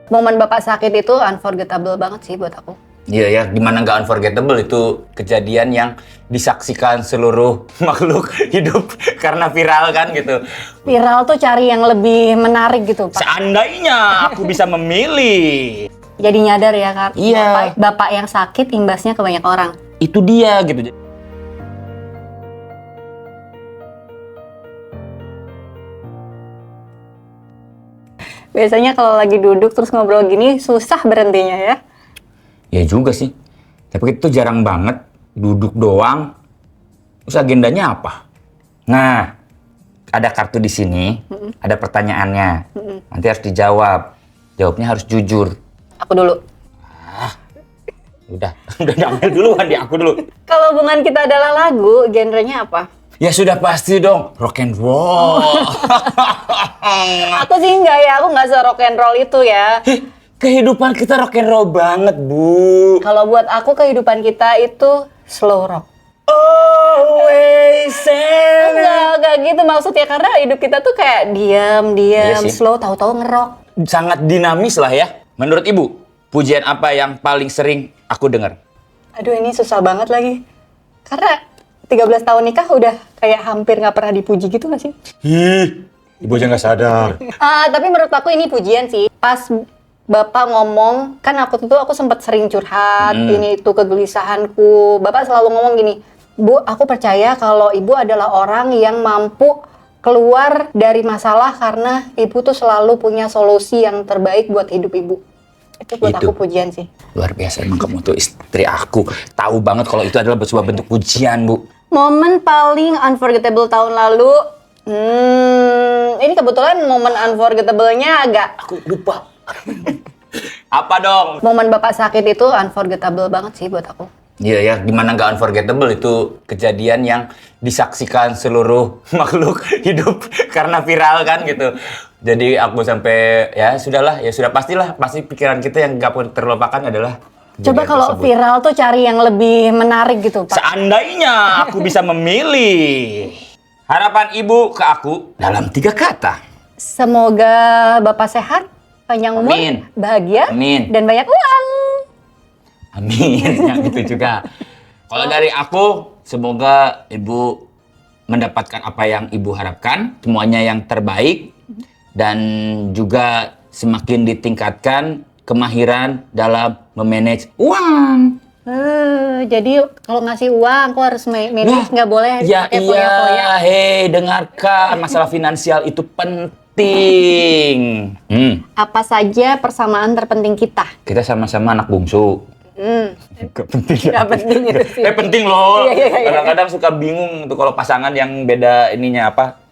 Momen bapak sakit itu unforgettable banget sih buat aku. Iya ya, gimana nggak unforgettable, itu kejadian yang disaksikan seluruh makhluk hidup karena viral kan gitu. Viral tuh cari yang lebih menarik gitu, Pak. Seandainya aku bisa memilih. Jadi nyadar ya, Kak. Iya. Bapak yang sakit imbasnya ke banyak orang. Itu dia gitu. Biasanya kalau lagi duduk terus ngobrol gini susah berhentinya ya. Ya juga sih. Tapi itu jarang banget duduk doang. Terus agendanya apa? Nah, ada kartu di sini, ada pertanyaannya. Nanti harus dijawab. Jawabnya harus jujur. Aku dulu. Udah diambil duluan di aku dulu. Kalau hubungan kita adalah lagu, genrenya apa? Ya sudah pasti dong, rock and roll. Aku sih enggak ya, aku nggak se-rock and roll itu ya. Kehidupan kita rock and roll banget, Bu. Kalau buat aku kehidupan kita itu slow rock. Always say. Enggak gitu maksudnya, karena hidup kita tuh kayak diam, Iya sih. slow, tahu-tahu ngerok. Sangat dinamis lah ya. Menurut Ibu, pujian apa yang paling sering aku dengar? Aduh, ini susah banget lagi. Karena 13 tahun nikah udah kayak hampir nggak pernah dipuji gitu nggak sih? Ibu aja nggak sadar. Tapi menurut aku ini pujian sih. Pas Bapak ngomong, kan aku sempat sering curhat, ini itu kegelisahanku. Bapak selalu ngomong gini, Bu, aku percaya kalau Ibu adalah orang yang mampu keluar dari masalah karena Ibu tuh selalu punya solusi yang terbaik buat hidup Ibu. Itu buat aku pujian sih. Luar biasa, emang kamu tuh istri aku. Tahu banget kalau itu adalah sebuah bentuk pujian, Bu. Momen paling unforgettable tahun lalu, ini kebetulan momen unforgettable-nya agak... Aku lupa. Apa dong? Momen Bapak sakit itu unforgettable banget sih buat aku. Iya ya, gimana nggak unforgettable, itu kejadian yang disaksikan seluruh makhluk hidup karena viral kan gitu. Jadi aku sampai ya sudahlah, ya sudah pastilah, pasti pikiran kita yang nggak terlupakan adalah Coba kalau tersebut. viral tuh cari yang lebih menarik gitu, Pak. Seandainya aku bisa memilih, harapan Ibu ke aku dalam 3 kata. Semoga Bapak sehat, panjang umur, Amin. bahagia, Amin. dan banyak uang. Amin, yang itu juga. Kalau dari aku, semoga Ibu mendapatkan apa yang Ibu harapkan, semuanya yang terbaik, dan juga semakin ditingkatkan kemahiran dalam memanage uang. Jadi kalau ngasih uang, aku harus manage, nggak boleh Ya pakai foya-foya. iya, hei dengarkan, masalah finansial itu penting. Apa saja persamaan terpenting kita? Kita sama-sama anak bungsu. Gak penting. Nggak penting itu sih. Penting loh. Iya. Kadang-kadang suka bingung tuh kalau pasangan yang beda ininya apa.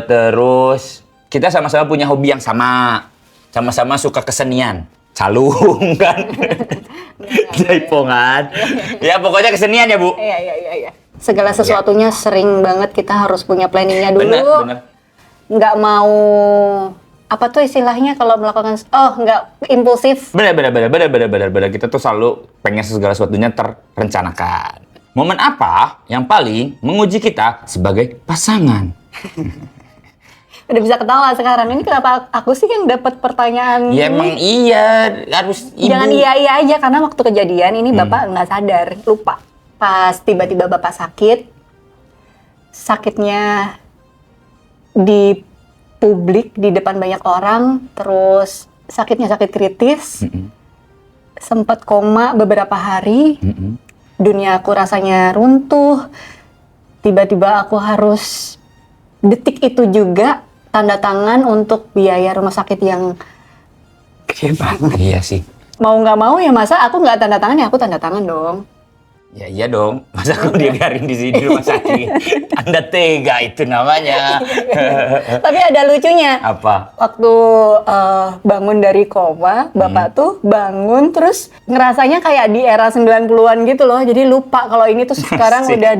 Terus kita sama-sama punya hobi yang sama-sama suka kesenian, calung kan, jaipongan. Ya pokoknya kesenian ya Bu. Iya. Segala sesuatunya sering banget kita harus punya planningnya dulu. Bener. Nggak mau apa tuh istilahnya kalau melakukan nggak impulsif. Bener. Kita tuh selalu pengen segala sesuatunya terencanakan. Momen apa yang paling menguji kita sebagai pasangan? Udah bisa ketawa sekarang. Ini kenapa aku sih yang dapat pertanyaan Ya ini? emang iya, harus Ibu. Jangan iya aja, karena waktu kejadian ini Bapak nggak sadar, lupa. Pas tiba-tiba Bapak sakitnya di publik, di depan banyak orang, terus sakitnya sakit kritis, sempat koma beberapa hari, dunia aku rasanya runtuh, tiba-tiba aku harus detik itu juga tanda tangan untuk biaya rumah sakit yang gede banget. Iya sih. Mau nggak mau ya, masa aku nggak tanda tangan, ya aku tanda tangan dong. Ya iya dong. Masa aku dibiarin di sini di rumah sakit? Anda tega itu namanya. Tapi ada lucunya. Apa? Waktu bangun dari koma, Bapak tuh bangun terus ngerasanya kayak di era 90-an gitu loh. Jadi lupa kalau ini tuh sekarang Asik. udah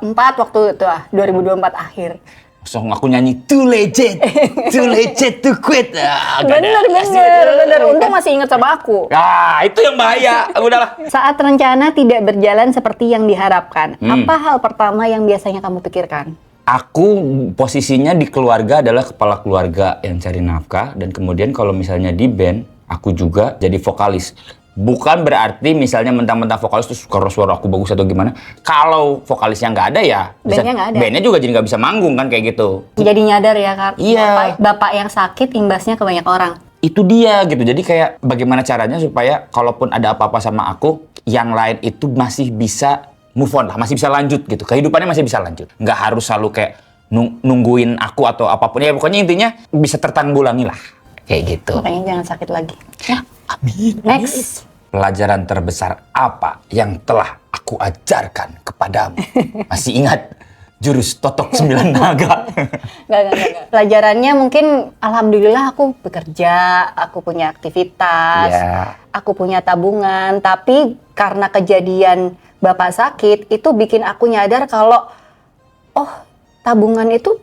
2024 waktu itu 2024 akhir. Langsung aku nyanyi too legit to quit. Bener. Untung masih inget sama aku. Itu yang bahaya. Udahlah. Saat rencana tidak berjalan seperti yang diharapkan, apa hal pertama yang biasanya kamu pikirkan? Aku posisinya di keluarga adalah kepala keluarga yang cari nafkah, dan kemudian kalau misalnya di band, aku juga jadi vokalis. Bukan berarti misalnya mentang-mentang vokalis terus suara aku bagus atau gimana. Kalau vokalisnya nggak ada ya, Bandnya nggak ada. bandnya juga jadi nggak bisa manggung kan kayak gitu. Jadi nyadar ya Kak, Iya. bapak yang sakit imbasnya ke banyak orang. Itu dia gitu. Jadi kayak bagaimana caranya supaya kalaupun ada apa-apa sama aku, yang lain itu masih bisa move on lah, masih bisa lanjut gitu. Kehidupannya masih bisa lanjut. Nggak harus selalu kayak nungguin aku atau apapun. Ya pokoknya intinya bisa tertanggulangi lah. Kayak gitu. Makanya jangan sakit lagi. Ya. Amin. Next. Pelajaran terbesar apa yang telah aku ajarkan kepadamu? Masih ingat jurus totok 9 naga? Enggak. Pelajarannya mungkin alhamdulillah aku bekerja, aku punya aktivitas, Iya. aku punya tabungan, tapi karena kejadian bapak sakit itu bikin aku nyadar kalau oh, tabungan itu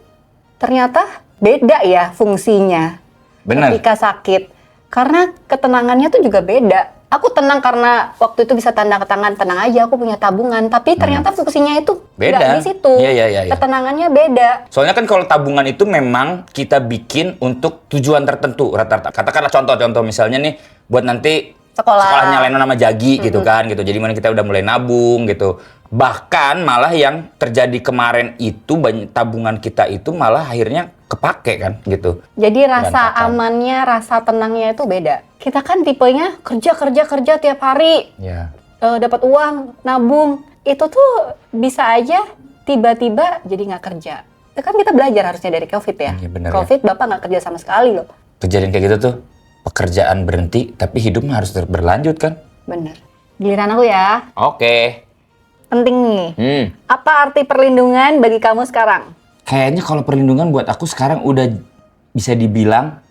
ternyata beda ya fungsinya. Benar. Ketika sakit. Karena ketenangannya tuh juga beda. Aku tenang karena waktu itu bisa tanda ke tangan, tenang aja aku punya tabungan, tapi ternyata fungsinya itu Beda. nggak di situ. Iya. Ketenangannya beda. Soalnya kan kalau tabungan itu memang kita bikin untuk tujuan tertentu rata-rata. Katakanlah contoh misalnya nih buat nanti sekolahnya Lena nama Jagi gitu kan gitu. Jadi mana kita udah mulai nabung gitu. Bahkan malah yang terjadi kemarin itu tabungan kita itu malah akhirnya kepake kan gitu. Jadi rasa Berantakan. amannya, rasa tenangnya itu beda. Kita kan tipenya kerja tiap hari, Ya. dapat uang, nabung. Itu tuh bisa aja tiba-tiba jadi nggak kerja. Itu kan kita belajar harusnya dari COVID ya. Iya, bener ya. COVID Bapak nggak kerja sama sekali loh. Kejadian kayak gitu tuh pekerjaan berhenti tapi hidupnya harus terus berlanjut kan. Bener. Giliran aku ya. Oke. Penting nih. Apa Hmm. arti perlindungan bagi kamu sekarang? Kayaknya kalau perlindungan buat aku sekarang udah bisa dibilang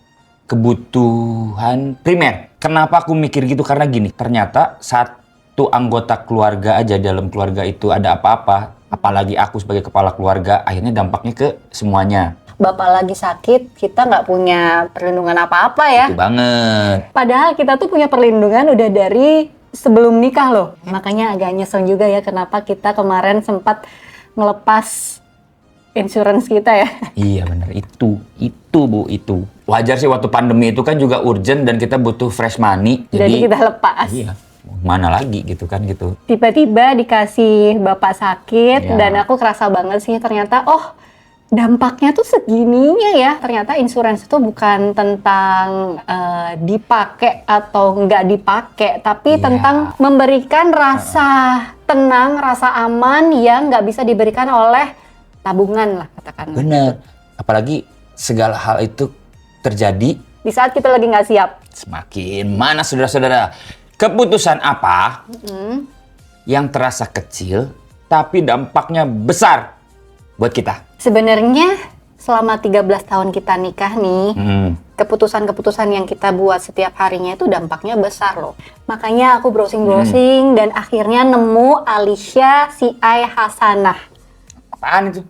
kebutuhan primer. Kenapa aku mikir gitu? Karena gini, ternyata satu anggota keluarga aja dalam keluarga itu ada apa-apa, apalagi aku sebagai kepala keluarga, akhirnya dampaknya ke semuanya. Bapak lagi sakit, kita nggak punya perlindungan apa-apa ya. Itu banget. Padahal kita tuh punya perlindungan udah dari sebelum nikah loh. Makanya agak nyesel juga ya kenapa kita kemarin sempat ngelepas insurance kita ya. Iya bener, itu Bu, itu. Wajar sih waktu pandemi itu kan juga urgent dan kita butuh fresh money. Jadi kita lepas. Iya, mana lagi gitu kan gitu. Tiba-tiba dikasih bapak sakit Ya. dan aku kerasa banget sih ternyata oh dampaknya tuh segininya ya. Ternyata insurance itu bukan tentang dipakai atau nggak dipakai, tapi Iya. tentang memberikan rasa tenang, rasa aman yang nggak bisa diberikan oleh tabungan lah katakan. Bener. Apalagi segala hal itu terjadi Di saat kita lagi nggak siap. semakin mana saudara-saudara. Keputusan apa yang terasa kecil tapi dampaknya besar buat kita? Sebenarnya selama 13 tahun kita nikah nih, keputusan-keputusan yang kita buat setiap harinya itu dampaknya besar loh. Makanya aku browsing-browsing dan akhirnya nemu Alicia CI Hasanah. Apaan itu?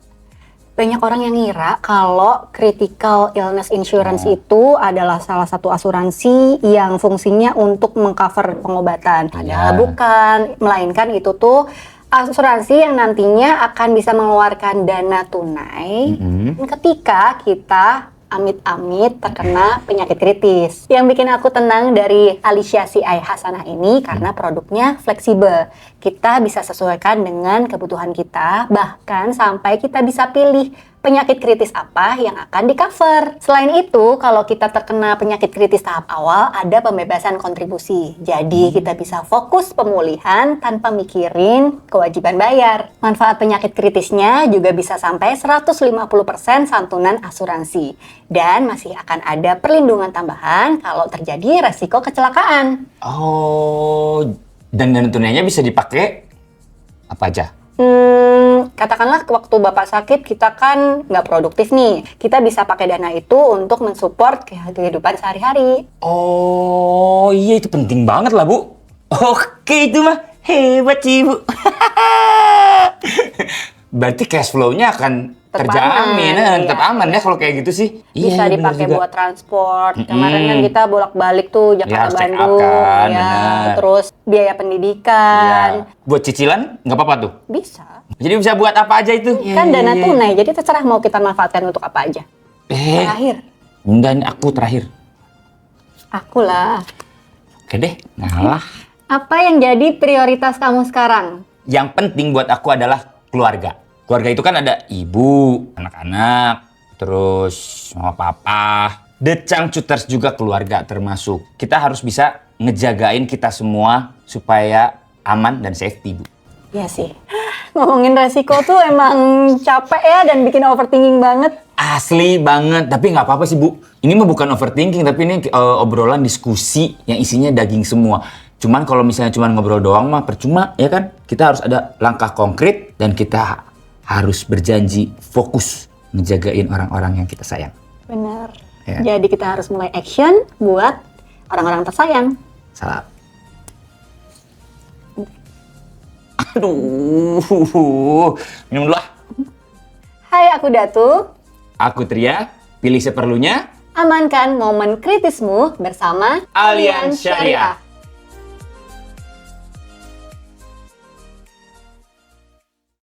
Banyak orang yang ngira kalau critical illness insurance itu adalah salah satu asuransi yang fungsinya untuk mengcover pengobatan. Padahal bukan, melainkan itu tuh asuransi yang nantinya akan bisa mengeluarkan dana tunai ketika kita amit-amit terkena penyakit kritis. Yang bikin aku tenang dari Alicia CI Hasanah ini karena produknya fleksibel. Kita bisa sesuaikan dengan kebutuhan kita, bahkan sampai kita bisa pilih penyakit kritis apa yang akan di-cover. Selain itu, kalau kita terkena penyakit kritis tahap awal, ada pembebasan kontribusi. Jadi, kita bisa fokus pemulihan tanpa mikirin kewajiban bayar. Manfaat penyakit kritisnya juga bisa sampai 150% santunan asuransi. Dan masih akan ada perlindungan tambahan kalau terjadi resiko kecelakaan. Oh, dan dana tunainya bisa dipakai apa aja? Katakanlah waktu Bapak sakit kita kan nggak produktif nih. Kita bisa pakai dana itu untuk mensupport kehidupan sehari-hari. Oh, iya itu penting banget lah, Bu. Oke, itu mah hebat sih, Bu. berarti cash flow-nya akan Tetap terjamin, aman, tetap iya. aman ya kalau kayak gitu sih. Bisa Iya, bener dipakai juga. buat transport. Kemarin kan kita bolak-balik tuh harus Jakarta check up Bandung, kan, ya. bener. Terus biaya pendidikan. Iya. Buat cicilan nggak apa-apa tuh. Bisa. Jadi bisa buat apa aja itu? Kan dana tunai, jadi terserah mau kita manfaatkan untuk apa aja. Terakhir, Enggak, ini aku terakhir. aku lah. Oke deh, ngalah. Apa yang jadi prioritas kamu sekarang? Yang penting buat aku adalah keluarga. Keluarga itu kan ada ibu, anak-anak, terus mama papa. The Changcuters juga keluarga termasuk. Kita harus bisa ngejagain kita semua supaya aman dan safety, Bu. Iya sih. Ngomongin resiko tuh emang capek ya dan bikin overthinking banget. Asli banget, tapi nggak apa-apa sih, Bu. Ini mah bukan overthinking, tapi ini obrolan diskusi yang isinya daging semua. Cuman kalau misalnya cuman ngobrol doang mah percuma, ya kan? Kita harus ada langkah konkret dan kita harus berjanji fokus ngejagain orang-orang yang kita sayang. Bener. Ya. Jadi kita harus mulai action buat orang-orang tersayang. Salam. Aduh, minum dulu ah. Hai, aku Datu. Aku Tria, pilih seperlunya. Amankan momen kritismu bersama Allianz Syariah.